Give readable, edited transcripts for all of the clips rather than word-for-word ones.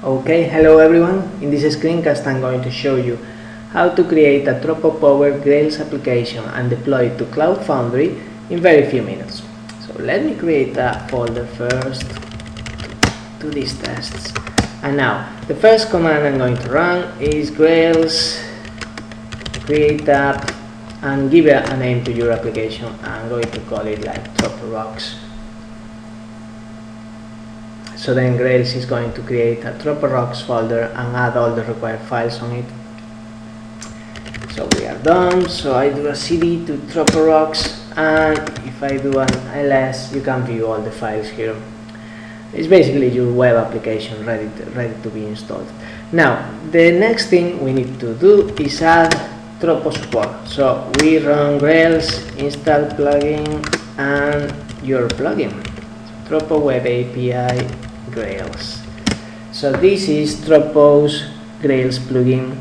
Okay, hello everyone. In this screencast I'm going to show you how to create a Tropo powered Grails application and deploy it to CloudFoundry in very few minutes. So let me create a folder first to these tests. And now the first command I'm going to run is Grails create app and give a name to your application. I'm going to call it like Tropo Rocks. So then Grails is going to create a Tropo Rocks folder and add all the required files on it. So we are done. So I do a cd to Tropo Rocks, and if I do an ls, you can view all the files here. It's basically your web application ready to be installed. Now the next thing we need to do is add Tropo support. So we run Grails install plugin and your plugin. Tropo Web API Grails. So this is Tropo's Grails plugin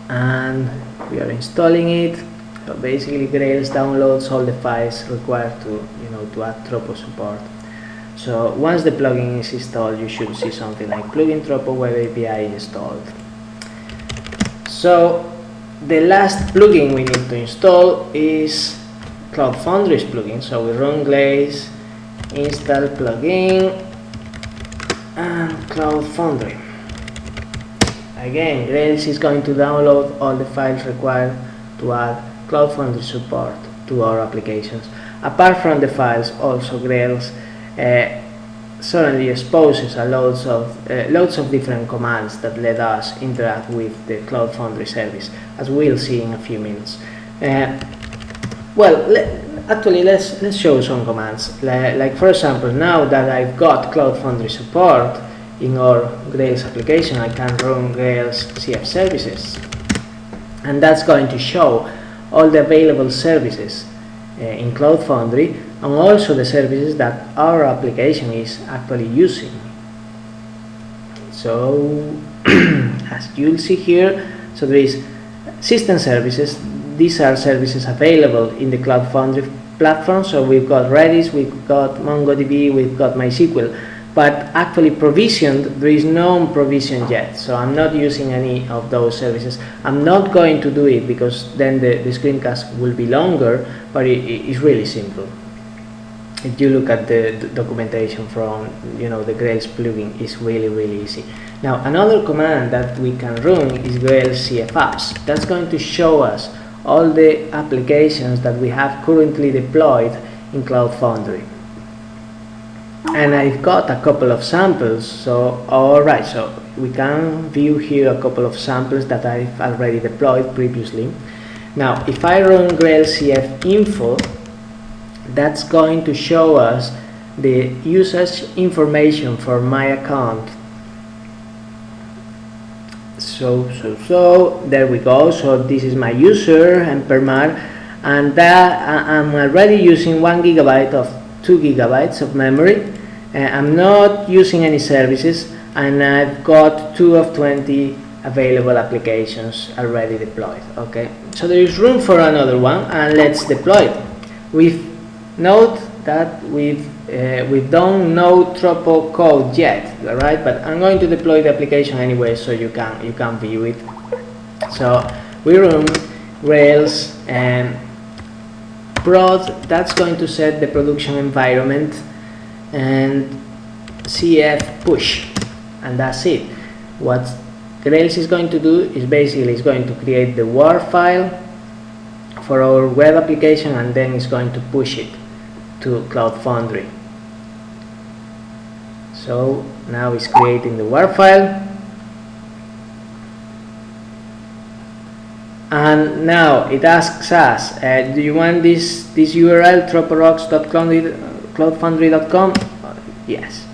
and we are installing it. So basically Grails downloads all the files required to add Tropo support. So once the plugin is installed, you should see something like plugin Tropo Web API installed. So the last plugin we need to install is CloudFoundry's plugin. So we run Grails install plugin and CloudFoundry. Again, Grails is going to download all the files required to add CloudFoundry support to our applications. Apart from the files, also Grails certainly exposes loads of different commands that let us interact with the CloudFoundry service, as we'll see in a few minutes. Actually, let's show some commands. Like for example, now that I've got CloudFoundry support in our Grails application, I can run Grails CF services, and that's going to show all the available services in CloudFoundry and also the services that our application is actually using. So as you'll see here, so there is system services. These are services available in the CloudFoundry platform. So we've got Redis, we've got MongoDB, we've got MySQL, but actually provisioned, there is no provision yet. So I'm not using any of those services. I'm not going to do it because then the screencast will be longer, but it's really simple. If you look at the documentation from the Grails plugin, it's really easy. Now another command that we can run is Grails CF apps. That's going to show us all the applications that we have currently deployed in CloudFoundry. And I've got a couple of samples. So alright, so we can view here a couple of samples that I've already deployed previously. Now if I run Grails CF info, that's going to show us the usage information for my account. So there we go. So this is my user and permar, and that I'm already using 1 GB of 2 GB of memory. I'm not using any services, and I've got 2 of 20 available applications already deployed. Okay, so there is room for another one, and let's deploy it. We've note that we don't know Tropo code yet, right? But I'm going to deploy the application anyway, so you can view it. So we run Grails and prod. That's going to set the production environment, and CF push, and that's it. What Grails is going to do is basically it's going to create the WAR file for our web application, and then it's going to push it to CloudFoundry. So now it's creating the WAR file, and now it asks us, do you want this URL troporocks.cloudfoundry.com? Yes.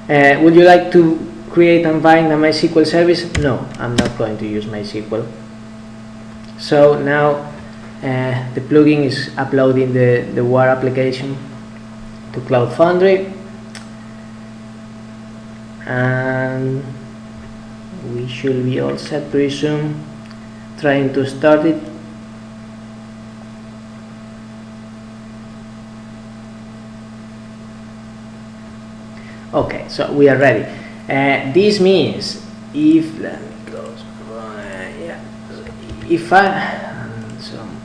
Would you like to create and bind a MySQL service? No, I'm not going to use MySQL. So now the plugin is uploading the WAR application to CloudFoundry, and we should be all set pretty soon. Trying to start it. Okay, so we are ready. This means if, let me close, yeah, if I, some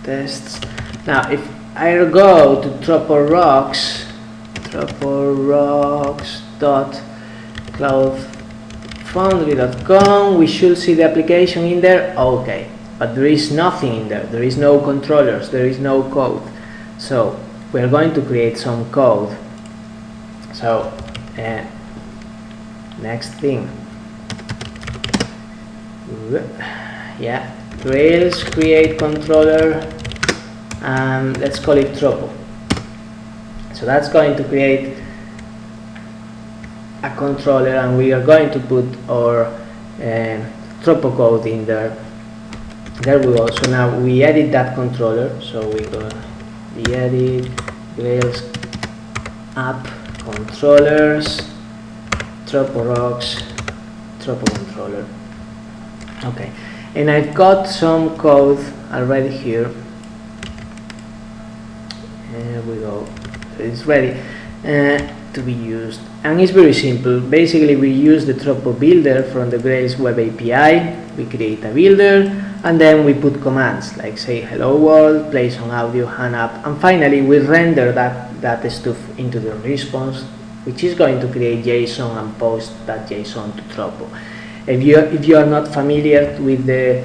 tests, now if I go to troporocks.cloudfoundry.com, we should see the application in there, okay, but there is nothing in there, there is no controllers, there is no code, so we're going to create some code. So next thing, yeah, Grails create controller, and let's call it Tropo. So that's going to create a controller, and we are going to put our Tropo code in there. There we go. So now we edit that controller. So we go the edit Grails app controllers, Tropo rocks, Tropo controller. Okay, and I've got some code already here. There we go. So it's ready to be used, and it's very simple. Basically, we use the Tropo builder from the Grails web API. We create a builder, and then we put commands like say hello world, play some audio, hang up, and finally we render that stuff into the response, which is going to create JSON and post that JSON to Tropo. If you are not familiar with the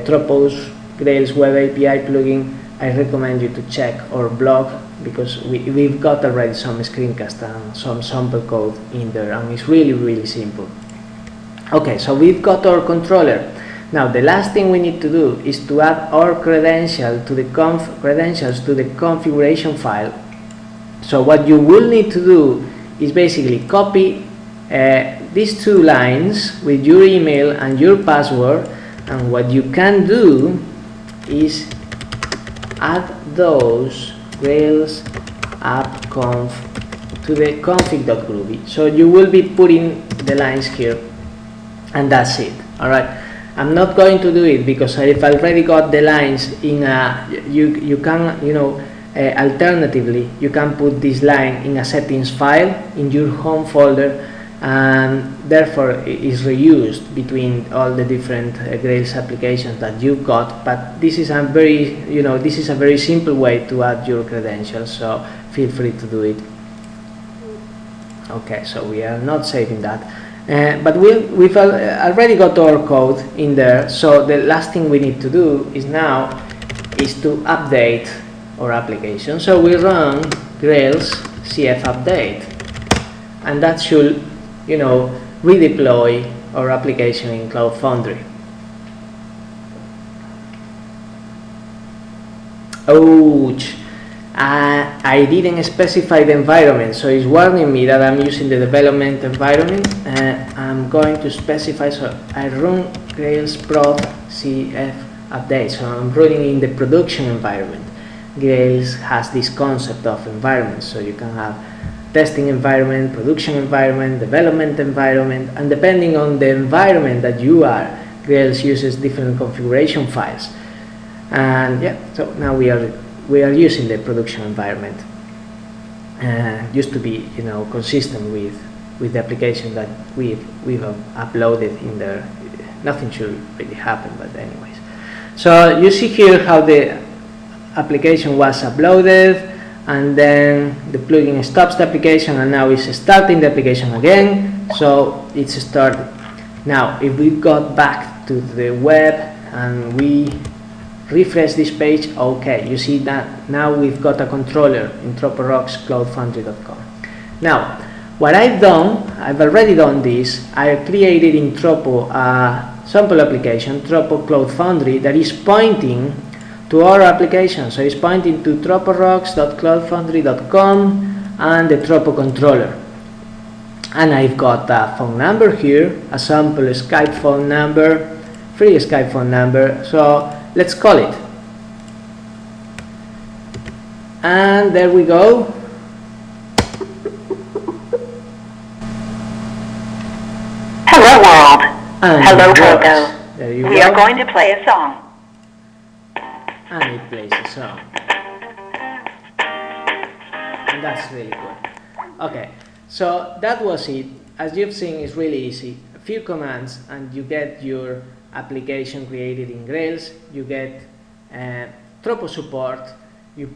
Tropo's Grails web API plugin, I recommend you to check our blog, because we've got already some screencast and some sample code in there, and it's really simple. Okay, so we've got our controller. Now the last thing we need to do is to add our credentials to the configuration file. So what you will need to do is basically copy these two lines with your email and your password, and what you can do is add those Grails app conf to the config.groovy. So you will be putting the lines here, and that's it. Alright, I'm not going to do it because I've already got the lines in a, you can, you know, alternatively you can put this line in a settings file in your home folder, and therefore it is reused between all the different Grails applications that you've got. But this is a very, you know, this is a very simple way to add your credentials, so feel free to do it. Okay, so we are not saving that, but we've already got our code in there. So the last thing we need to do is to update our application. So we run Grails cf update, and that should, you know, redeploy our application in CloudFoundry. Ouch! I didn't specify the environment, so it's warning me that I'm using the development environment. I'm going to specify, so I run Grails prod cf update, so I'm running in the production environment. Grails has this concept of environment, so you can have testing environment, production environment, development environment, and depending on the environment that you are, Grails uses different configuration files. And yeah, so now we are using the production environment, just to be, you know, consistent with the application that we've uploaded in there. Nothing should really happen, but anyways. So you see here how the application was uploaded, and then the plugin stops the application, and now it's starting the application again, so it's started. Now if we got back to the web and we refresh this page, okay, you see that now we've got a controller in troporocks.cloudfoundry.com. Now what I've already done this. I created in Tropo a sample application, Tropo CloudFoundry, that is pointing to our application. So it's pointing to troporocks.cloudfoundry.com and the Tropo controller. And I've got a phone number here, a sample Skype phone number, free Skype phone number. So let's call it. And there we go. Hello world. And hello Tropo. There you We go. are going to play a song. And it plays the song, and that's really good. Okay, so that was it. as you've seen, it's really easy. A few commands and you get your application created in Grails. You get Tropo support. You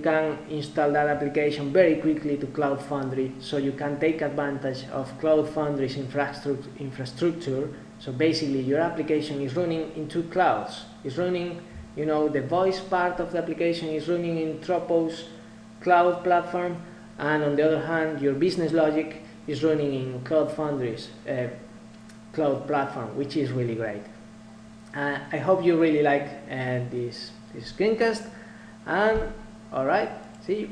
can install that application very quickly to CloudFoundry, so you can take advantage of CloudFoundry's infrastructure. So basically, your application is running in two clouds. It's running, you know, the voice part of the application is running in Tropo's cloud platform, and on the other hand, your business logic is running in CloudFoundry's cloud platform, which is really great. I hope you really like this screencast, and alright, see you.